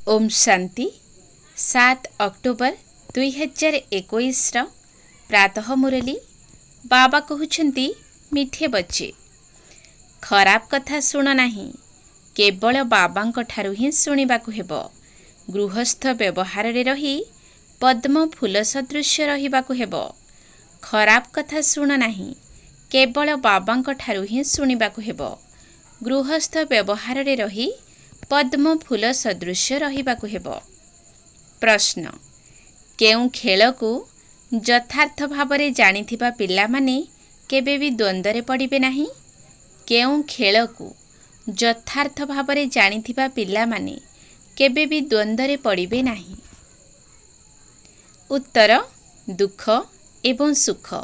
Om Shanti 7 October 2021 प्रातः मुरली बाबा कहउछंती मिठे बच्चे खराब कथा शुण नाही केवल बाबांक ठारू ही शुणिबाकु हेब। गृहस्थ व्यवहार रे रही पद्म फूल सदृश रहिबाकु हेब। खराब कथा शुण नाही केवल बाबांक ठारू ही शुणिबाकु हेब। गृहस्थ व्यवहार रे रही पद्म फूल सदृश रहिबाकु हेब। प्रश्न केउ खेल को यथार्थ भावरे जानिथिबा पिला माने केबे भी द्वंद्व रे पड़िबे नाही। केउ खेल को यथार्थ भावरे जानिथिबा पिला माने केबे भी द्वंद्व रे पड़िबे नाही। उत्तर दुख एवं सुख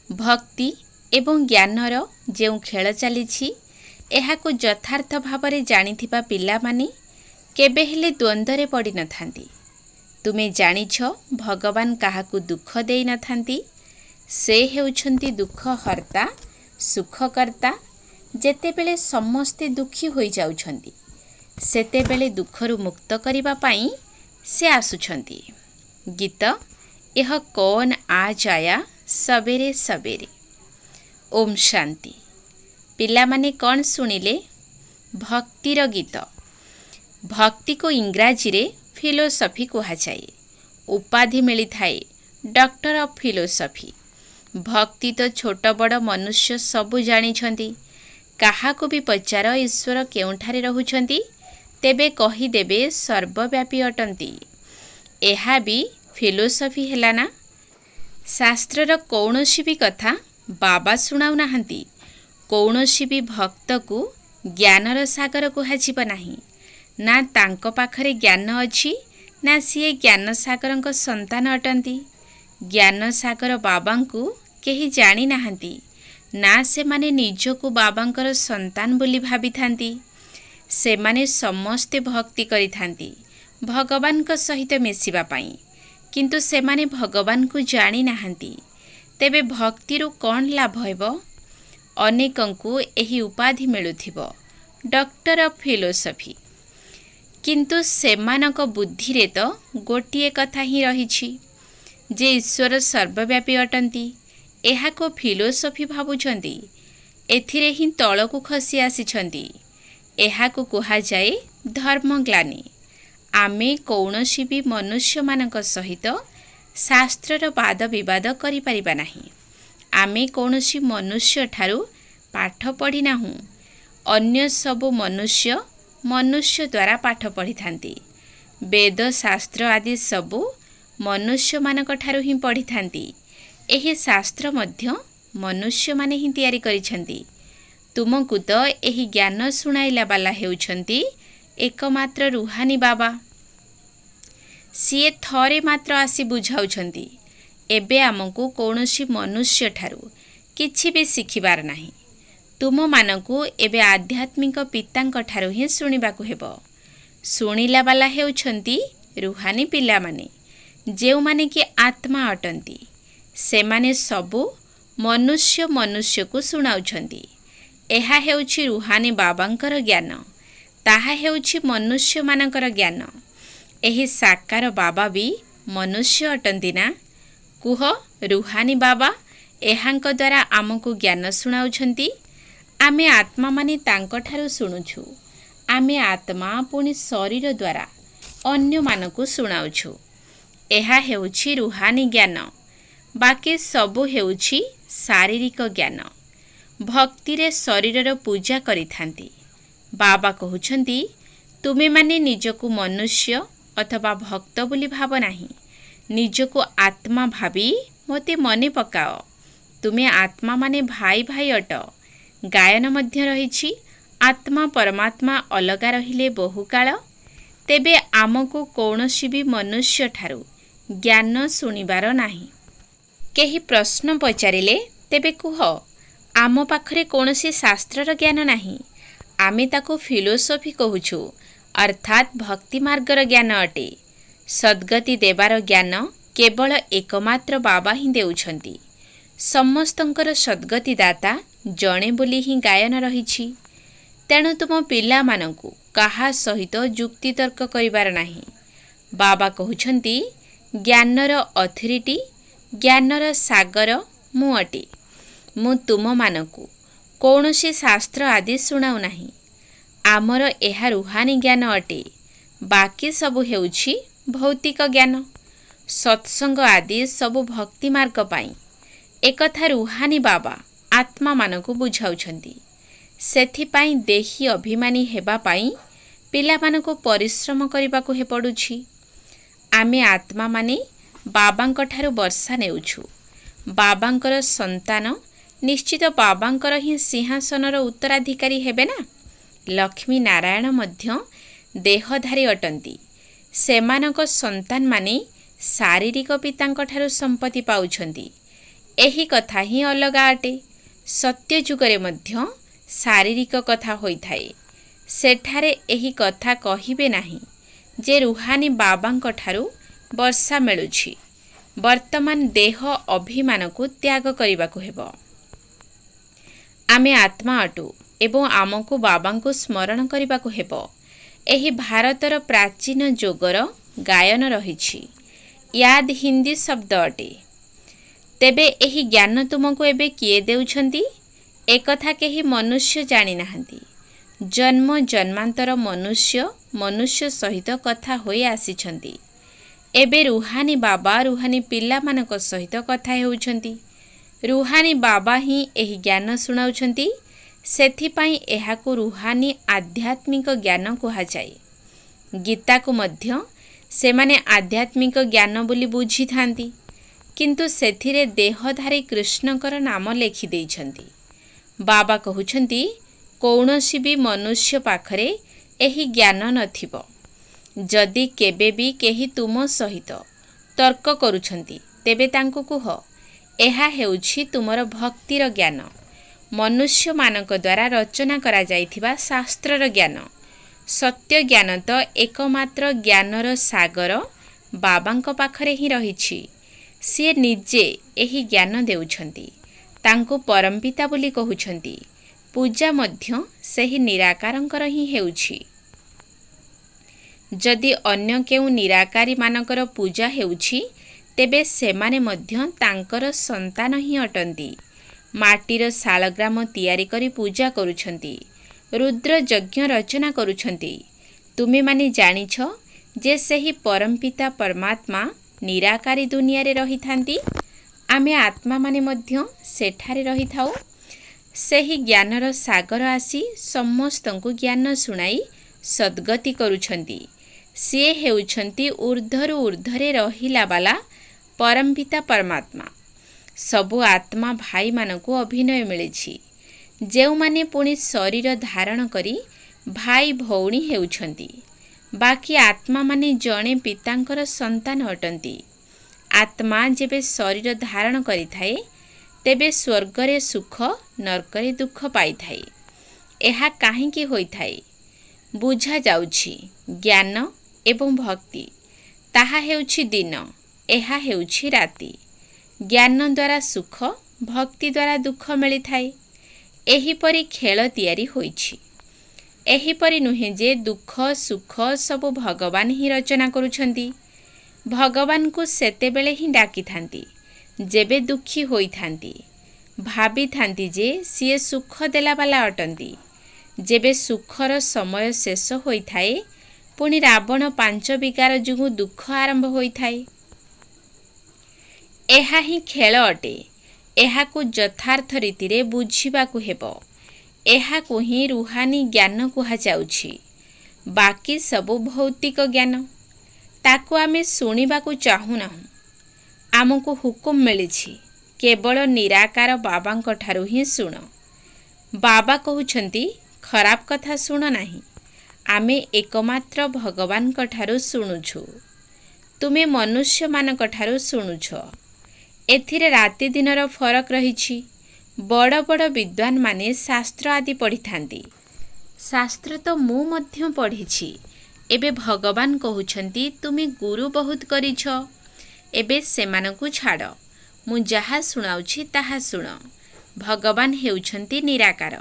भक्ति एवं ज्ञानर जेउ खेल चलीछि एहाको यथार्थ भावरे जानिथिबा पिला माने केबे हेले द्वंद्व रे पड़ी न थांती। तुमे जानिछ भगवान काहाकू दुख देई न थांती। से हेउछंती दुख हर्ता सुखकर्ता। जेतेबेले समस्ते दुखी होई जाउछंती सेतेबेले दुखरु मुक्त करिबा पाई से आसुछंती। गीत यह कौन आ जाया सबेरे सबेरे। ओम शांति। पिला माने कौन सुनिले भक्तिर गीत। भक्ति को इंग्राजी रे फिलोसफी कहा जाए। उपाधि मिली थाए डॉक्टर ऑफ फिलोसफी। भक्ति तो छोट बड़ मनुष्य सबु जानिछंती। काहाको भी पचार ईश्वर केउठारे रहुछंती तेबे कही देबे सर्वव्यापी अटंती। एहा भी फिलोसफी हेला ना। शास्त्रर कौनसी भी कथा बाबा सुनाउ नाहंती। कौनसी भी भक्त को ज्ञानर सागर कुहाजिब नाही। ना तांको पाखरे ज्ञान अछि ना सिए ज्ञान सागरंक संतान अटंती। ज्ञान सागर बाबांकु केही जानी नाहंती ना से माने निजको बाबांकर संतान बोली भाबी थांती। से माने समस्ते भक्ति करि थांती भगवान को सहित मिसिबा पाई किंतु से माने भगवान को जानी नाहंती। तेबे भक्तिरु कोन लाभ हेबो। अनेकंकु एही उपाधि मिलुथिबो डॉक्टर ऑफ फिलोसफी किंतु सेमानक बुद्धि रे तो गोटिए कथा ही रहिछि जे ईश्वर सर्वव्यापी अटंती। एहा को फिलोसफी भाबुछंती एथिरे ही तळकु खसी आसीछंती। एहा को कुहा जाए धर्मग्लानी। आमे कौनसी भी मनुष्य मानक सहित शास्त्रर वाद विवाद करि परिबा नाही। आमे कौनसी मनुष्य ठारू पाठ पढ़ी नाहूँ। अन्य सबु मनुष्य मनुष्य द्वारा पाठ पढ़ी थांती। वेद शास्त्र आदि सबु मनुष्य मानक ठारू ही पढ़ी थांती। एही शास्त्र मध्य मनुष्य माने ही तैयारी करिछंती। तुमकु तो एही ज्ञान सुनाइला बाला हेउछंती एकमात्र रूहानी बाबा। सिए थरे मात्र आसी बुझाउछंती। एबे आमको कौनसी मनुष्य ठारू किछि भी शिखिबार नाही। तुम मानकु एबे आध्यात्मिक पितांक ठारू ही सुनिबाकु हेबो। सुनिला बाला हेउछंती रूहानी पिला माने जेउ माने कि आत्मा अटंती। से माने सबु मनुष्य मनुष्य को सुनाउछंती। एहा हेउछि रूहानी बाबांकर ज्ञान। ताहा हेउछि मनुष्य मानकर ज्ञान। एही साकार बाबा भी मनुष्य अटंती ना। कुह रूहानी बाबा एहांक द्वारा आमको ज्ञान सुनाउछंती। आमे आत्मा माने तांको ठारू सुनुछु। आमे आत्मा पुनि शरीर द्वारा अन्य मानकु सुनाउछु। एहा हेउछि रूहानी ज्ञान। बाकी सबु हेउछि शारीरिक ज्ञान। भक्ति रे शरीरर पूजा करिथांती। बाबा कहउछंती तुमे माने निजको मनुष्य अथवा भक्त बोली भाव नाही। निजको आत्मा भावी मोते मने पकाओ। तुमे आत्मा माने भाई भाई अट। गायन मध्य रहिछि आत्मा परमात्मा अलगा रहिले बहुकाल। तेबे आमको कौनसी भी मनुष्य ठारू ज्ञान सुनिबार नाही। केही प्रश्न पचारिले तेबे कुह आम पाखरे कौनसी शास्त्रर ज्ञान नाही। आमे ताको फिलोसफी कहूछु अर्थात भक्ति मार्गर ज्ञान अटे। सद्गति देवार ज्ञान केवल एकमात्र बाबा ही देउछंती। समस्तंकर सद्गति दाता जणे बोली ही गायन रहिछि। तेणु तुम पिलामानंकु काहा सहित जुक्तितर्क करिबार नाही। बाबा कहउछंती ज्ञानर अथॉरिटी ज्ञानर सागर मु अटे। मु तुम मानकु कौनसी शास्त्र आदि शुणाऊ नाही। आमर एहा रुहानी ज्ञान अटे। बाकी सबु हेउछि भौतिक ज्ञान। सत्संग आदि सबु भक्ति मार्ग पाई। एकथा रुहानी बाबा आत्मा मानकु बुझाउछंती। सेथिपाई देही अभिमानी हेबा पाई पिलामानकु परिश्रम करिबाकु हे पडुछि। आमे आत्मा माने बाबांक ठारु वर्षा नेउछु। बाबांकर संतान निश्चित बाबांकर ही सिंहासनर उत्तराधिकारी हेबे ना। लक्ष्मी नारायण मध्य देहधारी अटंती। सेमानक संतान माने शारीरिक पितांक ठारु संपत्ति पाउछंती। एही कथा ही अलगा अटे। सत्य जुगरे मध्य शारीरिक कथा होइथाए। सेठारे एही कथा कहिबे नाही जे रुहानी बाबांक ठारु वर्षा मिलुछि। वर्तमान देह अभिमानकु त्याग करिबाकु हेबो। आमे आत्मा अटु एवं आमको बाबांको स्मरण करिबाकु हेबो। एही भारतर प्राचीन जोगर गायन रहिछि। याद हिंदी शब्द अटे। तेबे एही ज्ञान तुमको एबे किए देउछंती? एकथा केही मनुष्य जानि नाहंती। जन्म जन्मांतर मनुष्य मनुष्य सहित कथा होई आसिछंती। एबे रुहानी बाबा रुहानी पिला मानक सहित कथा हेउछंती। रुहानी बाबा ही एही ज्ञान सुनाउछंती। सेथिपाई एहाकु रुहानी आध्यात्मिक ज्ञान कुहाଯାଏ। गीता को मध्य सेमाने आध्यात्मिक ज्ञान बोली बुझी थांती। किंतु सेथिरे देहधारी कृष्णकर नाम लेखि देइछंती। बाबा कहउछंती कौनसी भी मनुष्य पाखरे एही ज्ञान नथिबो। जदि केबे भी केही तुम सहित तर्क करुछंती तेबे तांको कुह एहा हेउछि तुमर भक्तिर ज्ञान। मनुष्य मानक द्वारा रचना करा जाइथिबा शास्त्रर ज्ञान। सत्य ज्ञान तो एकमात्र ज्ञानर सागर बाबांक पाखरे ही रहिछि। से निजे एही ज्ञान देउछंती। तांको परमपिता बोली कहउछंती। पूजा मध्य सेही निराकारंकर ही हेउछि। जदि अन्य केउ निराकारी मानकर पूजा हेउछि तेबे सेमाने मध्य तांकर संतान ही अटंती। माटीर शालग्राम तैयारी करी पूजा करुछंती। रुद्र यज्ञ रचना करुछंती। तुमे माने जानिछ जे सेही परमपिता परमात्मा निराकारी दुनिया रे रही थांती। आमे आत्मा माने मध्य सेठारे रही थाउ। सेही ज्ञानर सागर आसी समस्तंकु ज्ञान सुनाई सद्गति करुछंती। सिए हेउछंती ऊर्ध्वरु ऊर्ध्वरे रहिला बाला परमपिता परमात्मा। सबु आत्मा भाई मानकु अभिनय मिलिछि। जेउ माने पुणी शरीर धारण करी भाई भौणी हेउछंती। बाकी आत्मा माने जणे पितांकर संतान अटंती। आत्मा जेबे शरीर धारण करिथाए तेबे स्वर्गरे सुख नरकरे दुख पाइथाए। एहा काहींकि होइथाए? बुझा जाउछि ज्ञान एवं भक्ति ताहा हेउछि दिन, एहा हेउछि राति। ज्ञान द्वारा सुख भक्ति द्वारा दुख मिलिथाए। एहीपरि खेल तैयारी होइछि। एहीपरि नुहे जे दुख सुख सबु भगवान ही रचना करुछंती। भगवान को सेतेबेले ही डाकी थांती जेबे दुखी होई थांती। भाबी थांती जे सिए सुख देला बाला अटंती। जेबे सुखर समय शेष होई थाए पुणी रावण 5 विकार जुगु दुख आरंभ होई थाए। एहा ही खेल अटे। एहाकु यथार्थ रीति रे बुझिबाकु हेबो। एहाकु ही रुहानी ज्ञान कुहा जाउछि। बाकी सबु भौतिक ज्ञान ताकु आमे सुनिबाकु चाहू नाहु। आमको हुकुम मिलिछि केवल निराकार बाबांक ठारु ही सुण। बाबा कहउछंती खराब कथा सुण नाही। आमे एकमात्र भगवानक ठारु सुनुछु। तुमे मनुष्य मानक ठारु सुनुछ। एथिरे राति दिनर फरक रहिछि। बड़ बड़ विद्वान माने शास्त्र आदि पढ़ी थांती। शास्त्र तो मु मध्य पढ़िछि। एबे भगवान कहउछंती तुमे गुरु बहुत करिछ। एबे सेमानकु छाड़। मु जहा सुनाउछि ताहा सुण। भगवान हेउछंती निराकार।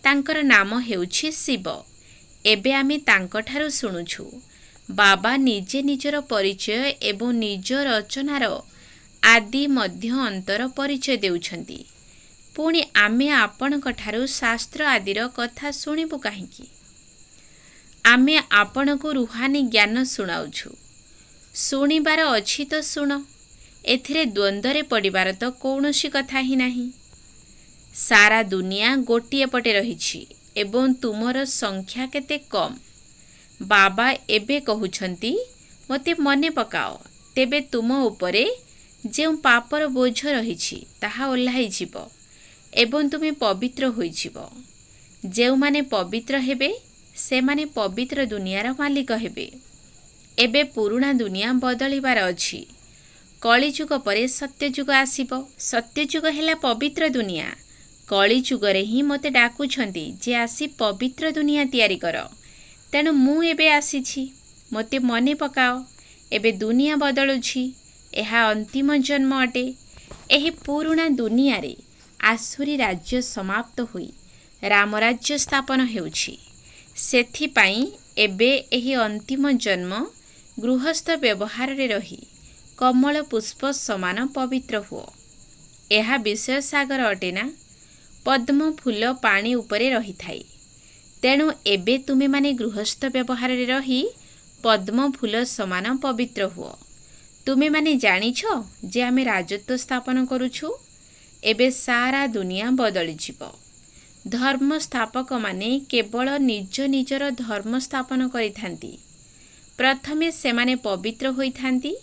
तांकर नाम हेउछि शिव। एबे आमे तांकठारु शुणुछु बाबा निजे निजर परिचय एवं निज रचनार आदि मध्य अंतर परिचय देउछंती। पुणी आमे आपणकठारु शास्त्र आदिर कथा शुणिबु काहींकी? आमे आपणको रुहानी ज्ञान शुणाउछु। शुणिबार अछि तो शुण, एथिरे द्वंद्वरे पड़िबार तो कौनसी कथा ही नाही। सारा दुनिया गोटिए पटे रहिछि एवं तुमर संख्या केते कम। बाबा एबे कहुछंती मते मने पकाओ, तेबे तुम उपरे जेउ पापर बोझ रहिछि ताहा ओल्हाई जिवो एवं तुमे पवित्र होई जिवो। जेउ माने पवित्र हेबे से माने पवित्र दुनियार मालिक हेबे। एबे पुराणा दुनिया बदलिबार अछि। कलिजुग परे सत्यजुग आसीबो। सत्यजुग हेला पवित्र दुनिया। कलिजुगरे ही मते डाकुछंती जे आसी पवित्र दुनिया तैयारी कर। तेणु मु एबे आसीछि, मते मने पकाओ। एबे दुनिया बदलुछि, एहा अंतिम जन्म अटे। एही पुराणा दुनिया रे आसुरी राज्य समाप्त होई राम राज्य स्थापन हेउछि। सेथिपाई एबे एही अंतिम जन्म गृहस्थ व्यवहार रे रही कमल पुष्प समान पवित्र हुओ। एहा विषय सागर अटे ना। पद्म फूल पानी उपरे रही थाई। तेणु एबे तुमे माने गृहस्थ व्यवहार रे रही पद्म फूल समान पवित्र हुओ। तुमे माने जानिछ जे आमे राजत्व स्थापन करुछु। एबे सारा दुनिया बदली जिवो। धर्म स्थापक माने केवल निज निजर धर्म स्थापन करिथांती। प्रथमे सेमाने पवित्र होइथांती,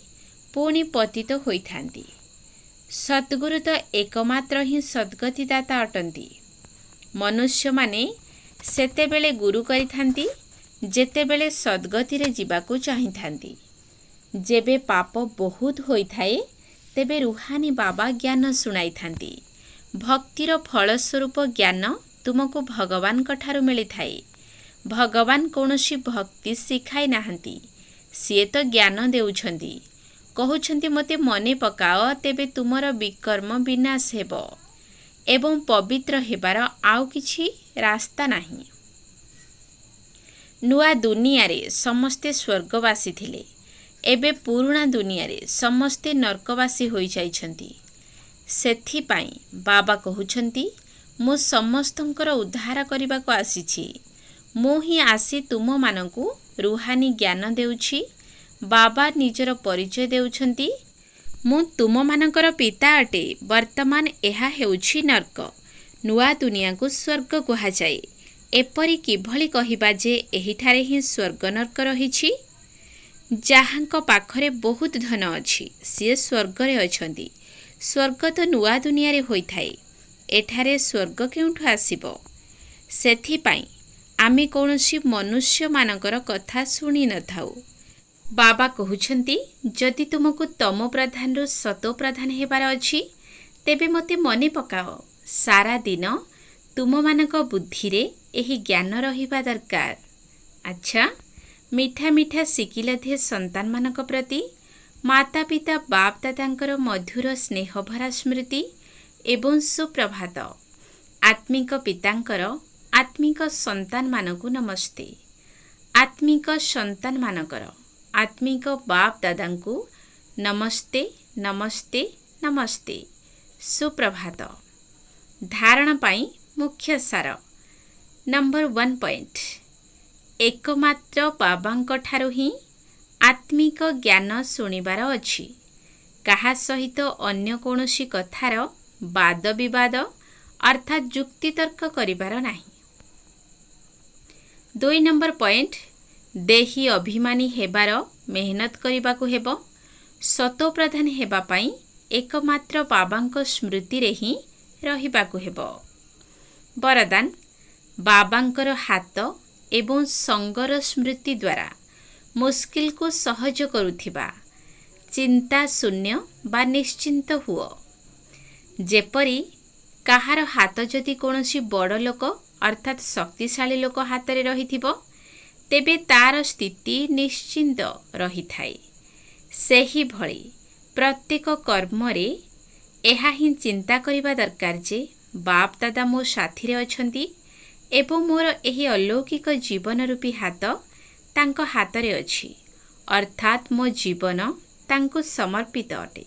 पुणी पतित होइथांती। सद्गुरु तो एकमात्र ही सद्गतिदाता अटंती। मनुष्य माने सेतेबेले गुरु करिथांती जेतेबेले सद्गति रे जिबाकू चाहिथांती। जेबे पाप बहुत होइथाए तेबे रुहानी बाबा ज्ञान सुनाइथांती। भक्तिर फलस्वरूप ज्ञान तुमको भगवान कठारु मिली थाए। भगवान कौनसी भक्ति शिखाई नाहंती, सिए तो ज्ञान देउछंती। कहउछंती मते मने पकाओ, तेबे तुमर विकर्म विनाश हेबो एवं पवित्र हेबार आउ किछि रास्ता नाही। नुआ दुनिया रे समस्ते स्वर्गवासी थिले। एबे पुराणा दुनिया रे समस्ते नरकवासी होई जाइछंती। सेथिपाई बाबा कहउछंती मु समस्तंकर उद्धार करिबा को आसीछि। मु ही आसी तुम मानकु रुहानी ज्ञान देउछि। बाबा निजर परिचय देउछंती, मु तुम मानकर पिता अटे। वर्तमान एहा हेउछि नरक, नुआ दुनिया को स्वर्ग कुहा जाए। एपरि किभଳି कहिबा जे एहिठारे ही स्वर्ग नरक रहिछि? जाहांक पाखरे बहुत धन अछि सिए स्वर्ग रे अछंती। स्वर्ग तो नुआ दुनिया रे होइथाए, एठारे स्वर्ग केउठु आसीबो? सेथिपाई आमे कौनसी मनुष्य मानकर कथा सुनी न थाउ। बाबा कहउछंती जदि तुमको तम प्रधान रु सतो प्रधान हेबार अछि तेबे मते मने पकाओ। सारा दिन तुम मानक बुद्धि रे एही ज्ञान रहिबा दरकार। अच्छा, मिठा मिठा सिकिलधे संतान मानक प्रति माता पिता बाप दादांकर मधुर स्नेह भरा स्मृति एवं सुप्रभात। आत्मिक पितांकर आत्मिक संतान मानकु नमस्ते। आत्मिक संतान मानकर आत्मिक बाप दादांकु नमस्ते नमस्ते नमस्ते। सुप्रभात। धारणा पाई मुख्य सार। नंबर 1 पॉइंट, एकमात्र बाबांक ठारु ही आत्मिक ज्ञान शुणिबार अछि। काहा सहित अन्य कौनसी कथार वाद विवाद अर्थात जुक्तितर्क करिबार नाही। 2 नंबर पॉइंट, देही अभिमानी हेबार मेहनत करिबाकू हेबो। सतो प्रधान हेबा पाई एकमात्र बाबांक स्मृति रे ही रहिबाकू हेबो। वरदान, बाबांकर हाथ एवं संगर स्मृति द्वारा मुश्किल को सहज करुथिबा, चिंता शून्य बा निश्चिंत हुओ। जेपरी काहार हाथ जदि कौनसी बड़ लोक अर्थात शक्तिशाली लोक हाथ रे रहिथिबो तेबे तार स्थिति निश्चिंत रही थाए। सेही भली प्रत्येक कर्म रे एहा ही चिंता करिबा दरकार जे बाप दादा मो साथी रे अछंती एवं मोर एही अलौकिक जीवन रूपी हाथ तांको हातरे अछि, अर्थात मो जीवन तांको समर्पित अटे।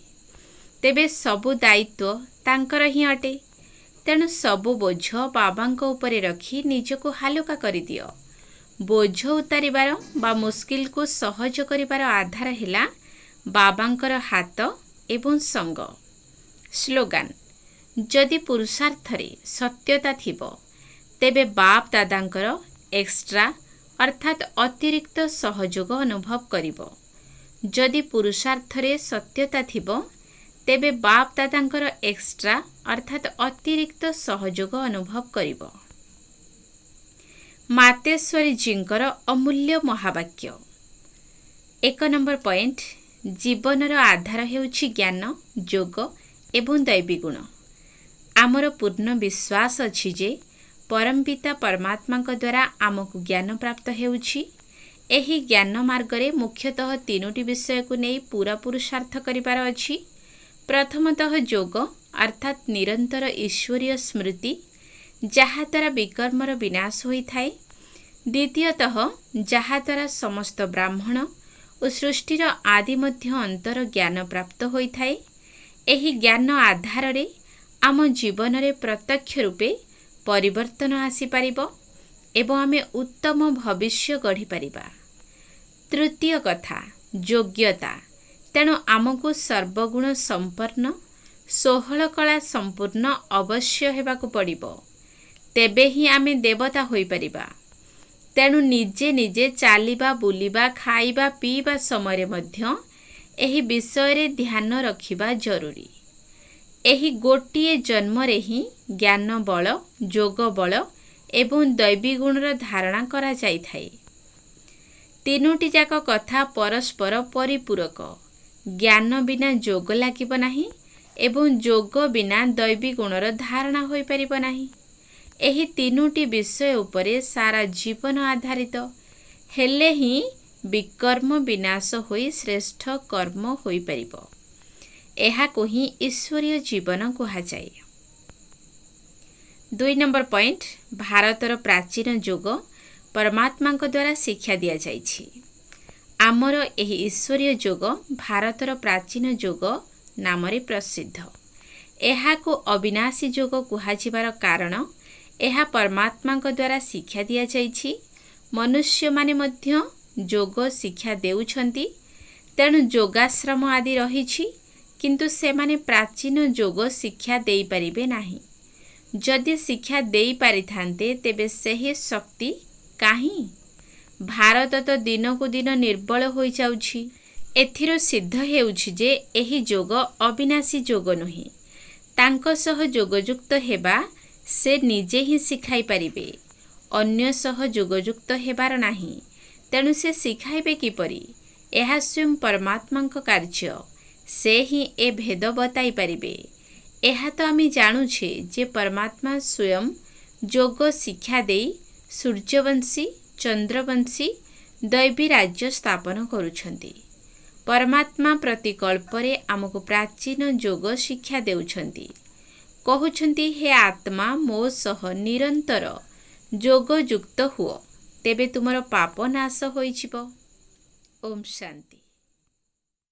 तेबे सबु दायित्व तांकर ही अटे। तेणु सबु बोझ बाबांको उपरे रखी निजको हालुका करि दियो। बोझ उतारिबार बा मुस्किल को सहज करिबार आधार हिला बाबांकर हाथ एवं संग। स्लोगान, जदि पुरुषार्थरे सत्यता थिबो तेबे बाप दादांकर एक्स्ट्रा अर्थात अतिरिक्त सहयोग अनुभव करिबो। जदि पुरुषार्थरे सत्यता थिबो तेबे बाप दादांकर एक्स्ट्रा अर्थात अतिरिक्त सहयोग अनुभव करिबो। मातेश्वरी जींकर अमूल्य महावाक्य। 1 नंबर पॉइंट, जीवनर आधार हेउछि ज्ञान, योग एवं दैवी गुण। आमर पूर्ण विश्वास अछि जे परमपिता परमात्मा द्वारा आमको ज्ञान प्राप्त हेउछि। एही ज्ञान मार्गरे मुख्यतः 3टी विषय को नहीं पूरा पुरुषार्थ करिबार अछि। प्रथमतः योग अर्थात निरंतर ईश्वरीय स्मृति जहा द्वारा विकर्मर विनाश होइथाए। द्वितीयतः जहा द्वारा समस्त ब्राह्मण और सृष्टिर आदि मध्य अंतर ज्ञान प्राप्त होइथाए। एही ज्ञान आधार रे आम जीवन रे प्रत्यक्ष रूपे परिवर्तन आसी पारिबो एवं आमे उत्तम भविष्य गढ़ी पारिबा। तृतीय कथा, योग्यता। तेणु आमको सर्वगुण संपन्न 16 कला संपूर्ण अवश्य हेबाकु पड़िबो, तेबे ही आमे देवता होई परिबा। तेणु निजे निजे चालिबा, बुलिबा, खाइबा, पीबा समय मध्य एही विषय रे ध्यान रखिबा जरूरी। एही गोटिए जन्म रे ही ज्ञान बल, योग बल एवं दैवी गुणर धारणा करा जाई थाए। तीनोटी जाक कथा परस्पर परिपूरक। ज्ञान बिना योग लागिब नाही एवं योग बिना दैवी गुणर धारणा होई परिब नाही। एही तीनोटी विषय उपरे सारा जीवन आधारित हेले ही विकर्म विनाश होई श्रेष्ठ कर्म होई परिब। एहा को ही ईश्वरीय जीवन कुहाଯାଏ। 2 नंबर पॉइंट, भारतर प्राचीन योग परमात्मा द्वारा शिक्षा दिया जाइछि। आमर एही ईश्वरीय योग भारतर प्राचीन योग नाम रे प्रसिद्ध। एहा को अविनाशी योग कुहाଯିबार कारण एहा परमात्मा द्वारा शिक्षा दिया जाइछि। मनुष्य माने मध्य योग शिक्षा देउछंती। तेणु योगाश्रम आदि रहिछि, किंतु से माने प्राचीन योग शिक्षा देई परिबे नाही। जदि शिक्षा देई पारिथान्ते तेबे सेही शक्ति काहीं? भारत तो दिन को दिन निर्बल होई जाउछि। एथिरो सिद्ध हेउछि जे एही योग अविनाशी योग नुहे। तांको सह योगयुक्त हेबा से निजे ही शिखाई पारिबे, अन्य सह योगयुक्त हेबार नाही। तेणु से शिखाइबे किपरि? एहा स्वयं परमात्मांक कार्य। से ही ए भेद बताई पारिबे। एहा तो आमी जानुछे जे परमात्मा स्वयं योग शिक्षा देई सूर्यवंशी, चंद्रवंशी दैवी राज्य स्थापन करुछंती। परमात्मा प्रति कल्परे आमको प्राचीन योग शिक्षा देउछंती। कहउछंती, हे आत्मा मो सह निरंतर योग युक्त हुओ, तेबे तुमर पाप नाश होइजिबो। ओम शांति।